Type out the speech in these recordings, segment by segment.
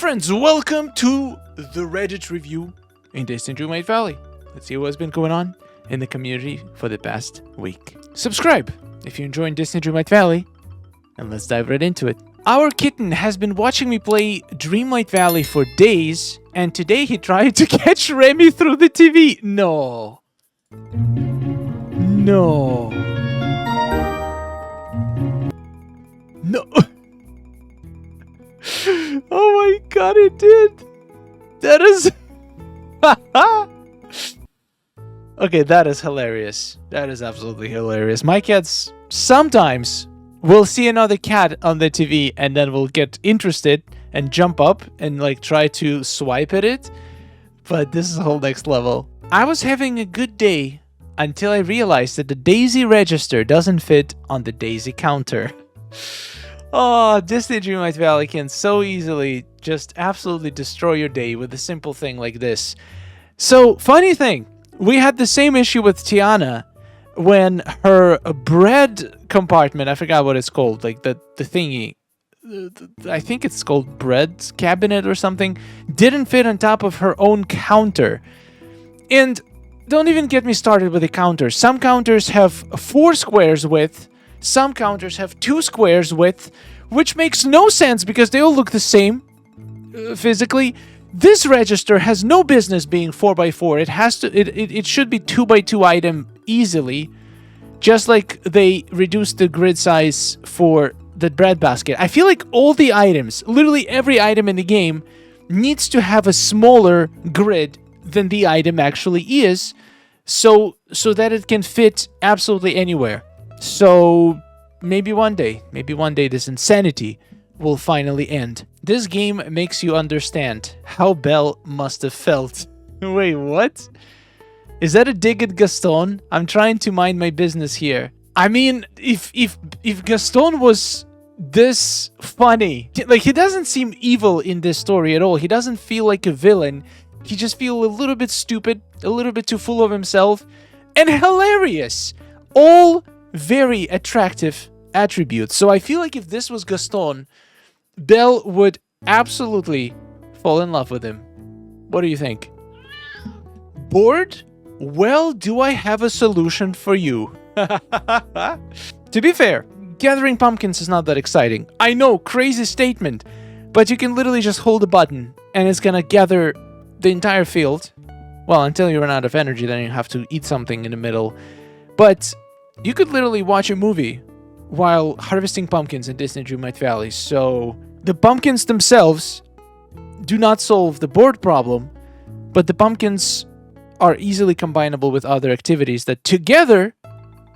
friends, welcome to the Reddit review in Disney Dreamlight Valley. Let's see what's been going on in the community for the past week. Subscribe if you're enjoying Disney Dreamlight Valley, and let's dive right into it. Our kitten has been watching me play Dreamlight Valley for days, and today he tried to catch Remy through the TV. No. No. No. Oh my god, it did. That is... Okay, that is hilarious. That is absolutely hilarious. My cats sometimes will see another cat on the TV and then will get interested and jump up and like try to swipe at it. But this is a whole next level. I was having a good day until I realized that the Daisy register doesn't fit on the Daisy counter. Oh, Disney Dreamlight Valley can so easily just absolutely destroy your day with a simple thing like this. So, funny thing, we had the same issue with Tiana when her bread compartment, I forgot what it's called, like the thingy, I think it's called bread cabinet or something, didn't fit on top of her own counter. And don't even get me started with the counters. Some counters have 4 squares width, some counters have 2 squares width, which makes no sense because they all look the same physically. This register has no business being 4x4. It has to. It should be 2x2 item easily, just like they reduced the grid size for the bread basket. I feel like all the items, literally every item in the game, needs to have a smaller grid than the item actually is, so that it can fit absolutely anywhere. So maybe one day this insanity will finally end. This game makes you understand how Belle must have felt. Wait, what? Is that a dig at Gaston? I'm trying to mind my business here. I mean, if Gaston was this funny, like, he doesn't seem evil in this story at all. He doesn't feel like a villain. He just feels a little bit stupid, a little bit too full of himself, and hilarious. All very attractive attributes. So I feel like if this was Gaston, Belle would absolutely fall in love with him. What do you think? Bored? Well, do I have a solution for you? To be fair, gathering pumpkins is not that exciting. I know, crazy statement, but you can literally just hold a button and it's gonna gather the entire field. Well, until you run out of energy, then you have to eat something in the middle. But you could literally watch a movie while harvesting pumpkins in Disney Dreamlight Valley. So the pumpkins themselves do not solve the board problem, but the pumpkins are easily combinable with other activities that together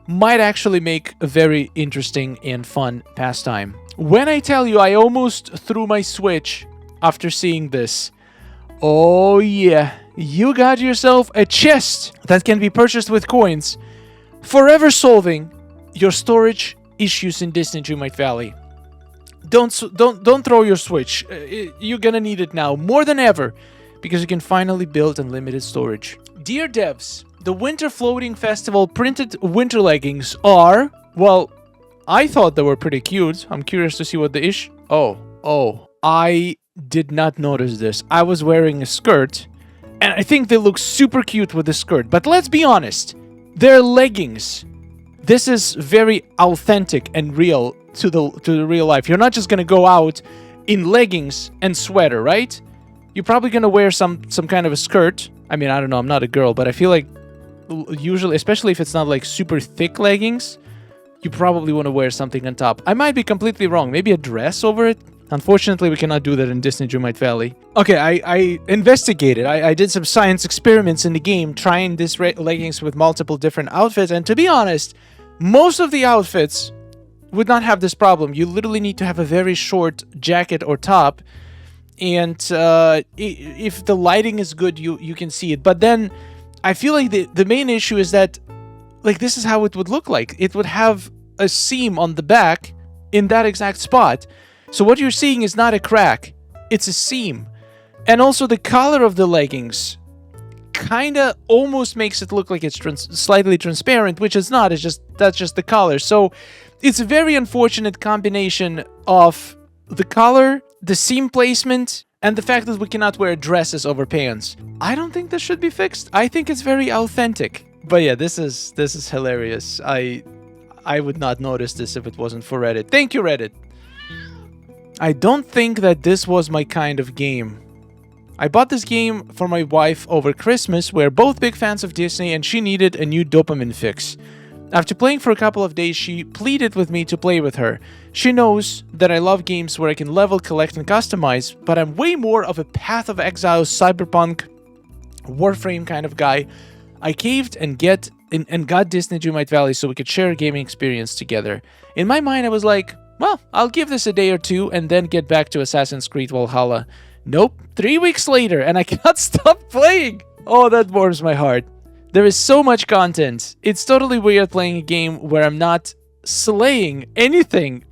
might actually make a very interesting and fun pastime. When I tell you I almost threw my Switch after seeing this, oh yeah, you got yourself a chest that can be purchased with coins, forever solving your storage issues in Disney Dreamlight Valley. Don't throw your Switch. You're gonna need it now more than ever because you can finally build unlimited storage. Dear devs, the Winter Floating Festival printed winter leggings are, well, I thought they were pretty cute. I'm curious to see what the issue. Oh, I did not notice this. I was wearing a skirt, and I think they look super cute with the skirt. But let's be honest, they're leggings. This is very authentic and real to the real life. You're not just gonna go out in leggings and sweater, right? You're probably gonna wear some kind of a skirt. I mean, I don't know, I'm not a girl, but I feel like usually, especially if it's not like super thick leggings, you probably want to wear something on top. I might be completely wrong. Maybe a dress over it? Unfortunately, we cannot do that in Disney Dreamlight Valley. Okay, I investigated. I did some science experiments in the game, trying this leggings with multiple different outfits, and to be honest, most of the outfits would not have this problem. You literally need to have a very short jacket or top, and if the lighting is good, you can see it. But then, I feel like the main issue is that, like, this is how it would look like. It would have a seam on the back in that exact spot. So what you're seeing is not a crack, it's a seam. And also the color of the leggings kinda almost makes it look like it's slightly transparent, which it's not, that's just the color. So it's a very unfortunate combination of the color, the seam placement, And the fact that we cannot wear dresses over pants. I don't think this should be fixed. I think it's very authentic. But yeah, this is hilarious. I would not notice this if it wasn't for Reddit. Thank you, Reddit. I don't think that this was my kind of game. I bought this game for my wife over Christmas. We're both big fans of Disney and she needed a new dopamine fix. After playing for a couple of days, she pleaded with me to play with her. She knows that I love games where I can level, collect, and customize, but I'm way more of a Path of Exile, Cyberpunk, Warframe kind of guy. I caved and got Disney Dreamlight Valley so we could share a gaming experience together. In my mind, I was like, well, I'll give this a day or two and then get back to Assassin's Creed Valhalla. Nope, 3 weeks later, and I cannot stop playing. Oh, that warms my heart. There is so much content. It's totally weird playing a game where I'm not slaying anything.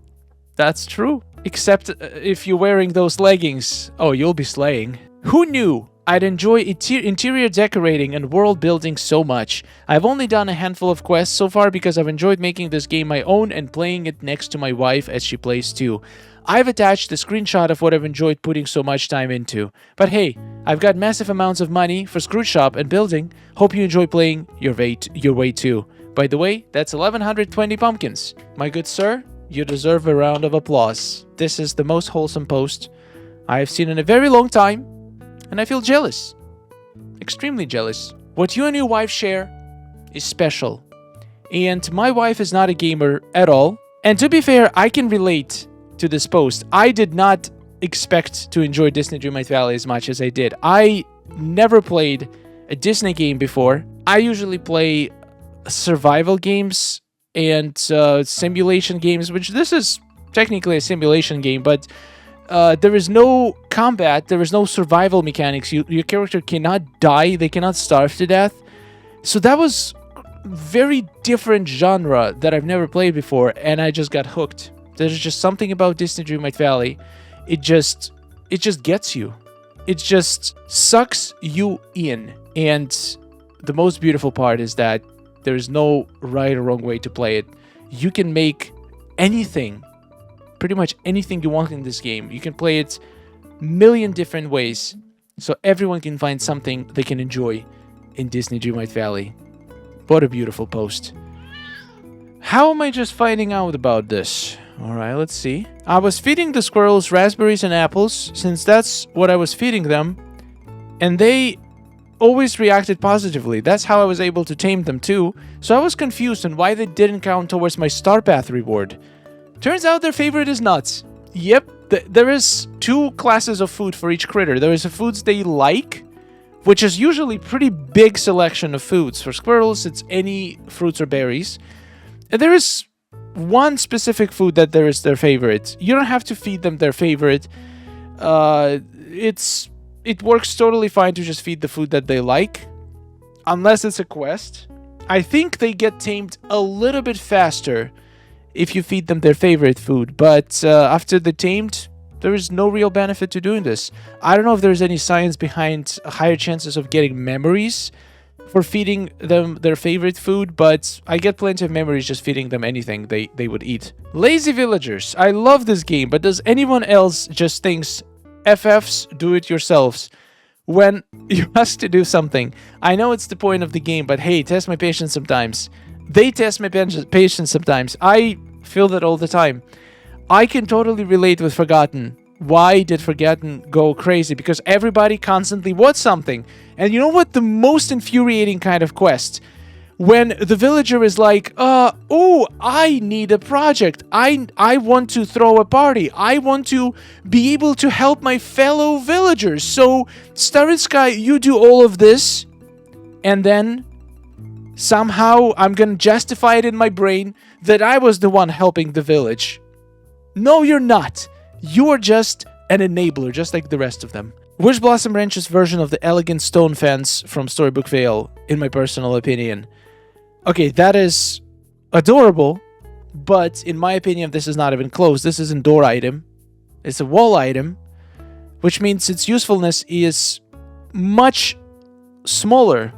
That's true. Except if you're wearing those leggings. Oh, you'll be slaying. Who knew I'd enjoy interior decorating and world building so much? I've only done a handful of quests so far because I've enjoyed making this game my own and playing it next to my wife as she plays too. I've attached a screenshot of what I've enjoyed putting so much time into. But hey, I've got massive amounts of money for Screwshop and building. Hope you enjoy playing your way too. By the way, that's 1120 pumpkins. My good sir, you deserve a round of applause. This is the most wholesome post I have seen in a very long time, and I feel jealous. Extremely jealous. What you and your wife share is special. And my wife is not a gamer at all. And to be fair, I can relate to this post. I did not expect to enjoy Disney Dreamlight Valley as much as I did. I never played a Disney game before. I usually play survival games and simulation games, which this is technically a simulation game, but there is no combat, there is no survival mechanics. Your character cannot die, they cannot starve to death. So that was very different genre that I've never played before, and I just got hooked. There's just something about Disney Dreamlight Valley. It just gets you. It just sucks you in. And the most beautiful part is that there is no right or wrong way to play it. You can make anything, pretty much anything you want in this game. You can play it a million different ways, so everyone can find something they can enjoy in Disney Dreamlight Valley. What a beautiful post. How am I just finding out about this? Alright, let's see. I was feeding the squirrels raspberries and apples, since that's what I was feeding them, and they always reacted positively. That's how I was able to tame them too, so I was confused on why they didn't count towards my Star Path reward. Turns out their favorite is nuts. Yep, there is 2 classes of food for each critter. There is the foods they like, which is usually pretty big selection of foods. For squirrels, it's any fruits or berries. And there is one specific food that there is their favorite. You don't have to feed them their favorite. It works totally fine to just feed the food that they like, unless it's a quest. I think they get tamed a little bit faster if you feed them their favorite food, but after they're tamed, there is no real benefit to doing this. I don't know if there's any science behind higher chances of getting memories for feeding them their favorite food, but I get plenty of memories just feeding them anything they would eat. Lazy Villagers. I love this game, but does anyone else just thinks FFs do it yourselves when you ask to do something? I know it's the point of the game, but hey, test my patience sometimes. They test my patience sometimes. I feel that all the time. I can totally relate with Forgotten. Why did Forgotten go crazy? Because everybody constantly wants something. And you know what? The most infuriating kind of quest? When the villager is like, oh, I need a project. I want to throw a party. I want to be able to help my fellow villagers. So, Star and Sky, you do all of this. And then somehow I'm gonna justify it in my brain that I was the one helping the village. No, you're not. You are just an enabler, just like the rest of them. Wish Blossom Ranch's version of the elegant stone fence from Storybook Vale, in my personal opinion. Okay, that is adorable, but in my opinion, this is not even close. This is a door item. It's a wall item, which means its usefulness is much smaller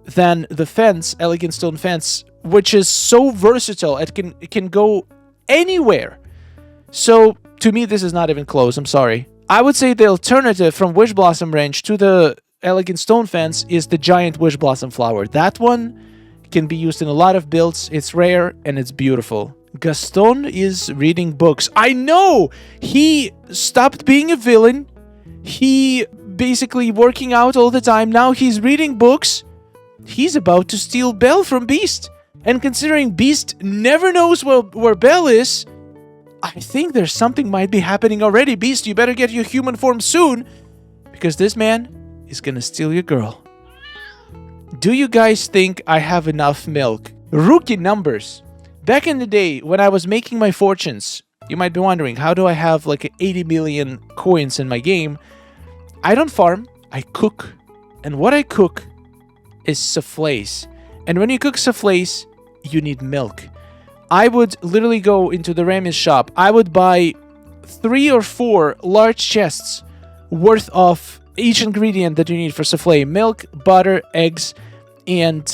than the fence, elegant stone fence, which is so versatile. It can go anywhere. So, to me, this is not even close. I'm sorry. I would say the alternative from Wish Blossom range to the Elegant Stone Fence is the giant Wish Blossom flower. That one can be used in a lot of builds. It's rare and it's beautiful. Gaston is reading books. I know! He stopped being a villain. He basically working out all the time. Now he's reading books. He's about to steal Belle from Beast. And considering Beast never knows where Belle is, I think there's something might be happening already. Beast, you better get your human form soon, because this man is gonna steal your girl. Do you guys think I have enough milk? Rookie numbers. Back in the day, when I was making my fortunes, you might be wondering, how do I have like 80 million coins in my game? I don't farm, I cook. And what I cook is soufflés. And when you cook soufflés, you need milk. I would literally go into the Remy's shop. I would buy 3 or 4 large chests worth of each ingredient that you need for soufflé. Milk, butter, eggs, and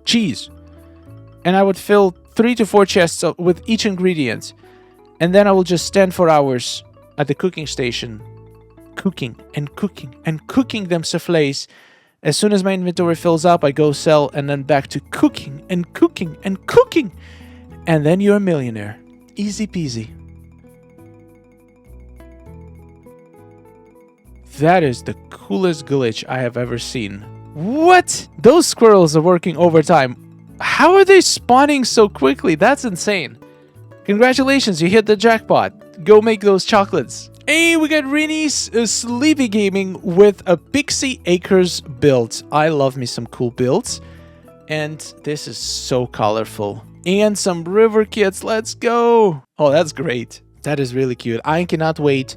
cheese. And I would fill 3 to 4 chests with each ingredient. And then I will just stand for hours at the cooking station, cooking and cooking and cooking them soufflés. As soon as my inventory fills up, I go sell, and then back to cooking and cooking and cooking. And then you're a millionaire. Easy peasy. That is the coolest glitch I have ever seen. What? Those squirrels are working overtime. How are they spawning so quickly? That's insane. Congratulations, you hit the jackpot. Go make those chocolates. Hey, we got Rinny's Sleepy Gaming with a Pixie Acres build. I love me some cool builds. And this is so colorful. And some river kits. Let's go. Oh, that's great. That is really cute. I cannot wait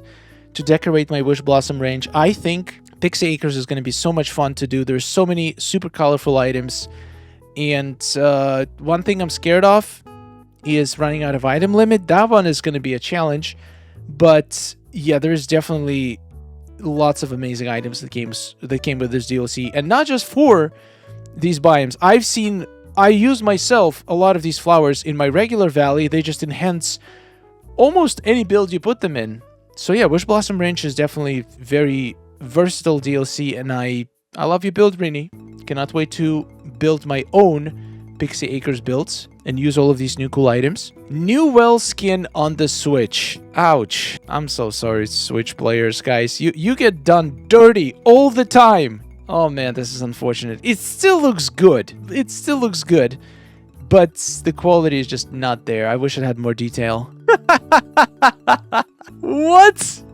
to decorate my Wish Blossom range. I think Pixie Acres is going to be so much fun to do. There's so many super colorful items. And one thing I'm scared of is running out of item limit. That one is going to be a challenge. But yeah, there's definitely lots of amazing items that came with this DLC. And not just for these biomes. I use myself a lot of these flowers in my regular valley. They just enhance almost any build you put them in. So yeah, Wish Blossom Ranch is definitely very versatile DLC, and I love your build, Rini. Cannot wait to build my own Pixie Acres builds and use all of these new cool items. New well skin on the Switch. Ouch. I'm so sorry, Switch players, guys. You get done dirty all the time. Oh man, this is unfortunate. It still looks good. It still looks good. But the quality is just not there. I wish it had more detail. What?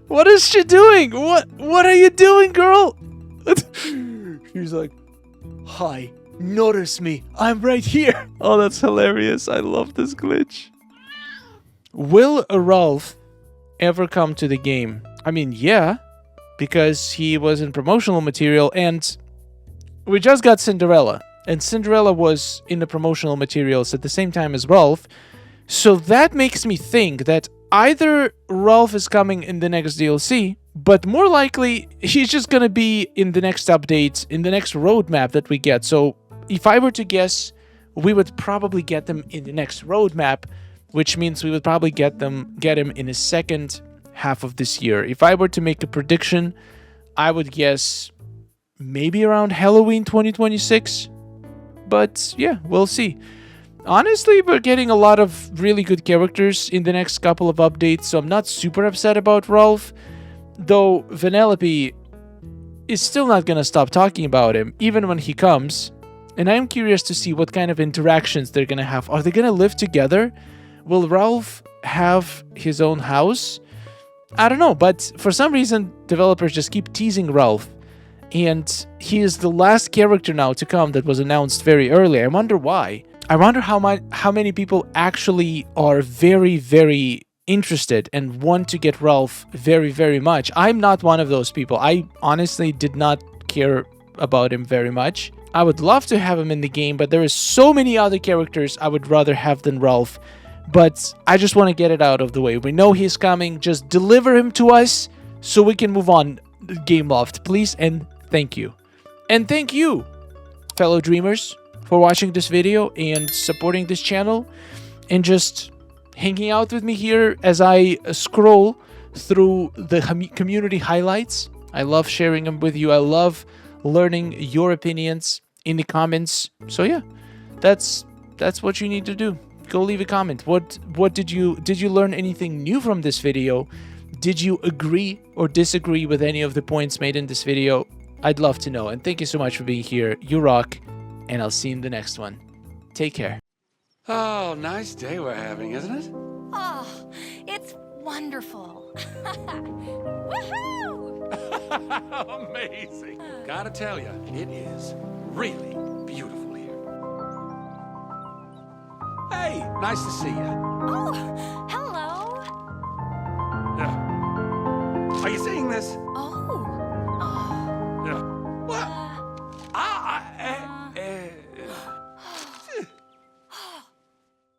What is she doing? What are you doing, girl? She's like, hi, notice me. I'm right here. Oh, that's hilarious. I love this glitch. Will Ralph ever come to the game? I mean, yeah, because he was in promotional material, and we just got Cinderella. And Cinderella was in the promotional materials at the same time as Ralph. So that makes me think that either Ralph is coming in the next DLC, but more likely he's just gonna be in the next update, in the next roadmap that we get. So if I were to guess, we would probably get them in the next roadmap, which means we would probably get him in the second half of this year. If I were to make a prediction, I would guess maybe around Halloween 2026. But yeah, we'll see. Honestly, we're getting a lot of really good characters in the next couple of updates, so I'm not super upset about Ralph. Though Vanellope is still not gonna stop talking about him, even when he comes. And I'm curious to see what kind of interactions they're gonna have. Are they gonna live together? Will Ralph have his own house? I don't know, but for some reason, developers just keep teasing Ralph. And he is the last character now to come that was announced very early. I wonder why. I wonder how many people actually are very, very interested and want to get Ralph very, very much. I'm not one of those people. I honestly did not care about him very much. I would love to have him in the game, but there is so many other characters I would rather have than Ralph. But I just want to get it out of the way. We know he's coming. Just deliver him to us so we can move on. Gameloft, please, and thank you. And thank you, fellow dreamers, for watching this video and supporting this channel and just hanging out with me here as I scroll through the community highlights. I love sharing them with you. I love learning your opinions in the comments. So yeah, that's what you need to do. Go leave a comment. What did you learn anything new from this video? Did you agree or disagree with any of the points made in this video? I'd love to know. And thank you so much for being here. You rock, and I'll see you in the next one. Take care. Oh, nice day we're having, isn't it? Oh, it's wonderful. Woohoo! Amazing. Gotta tell you, it is really beautiful here. Hey, nice to see you.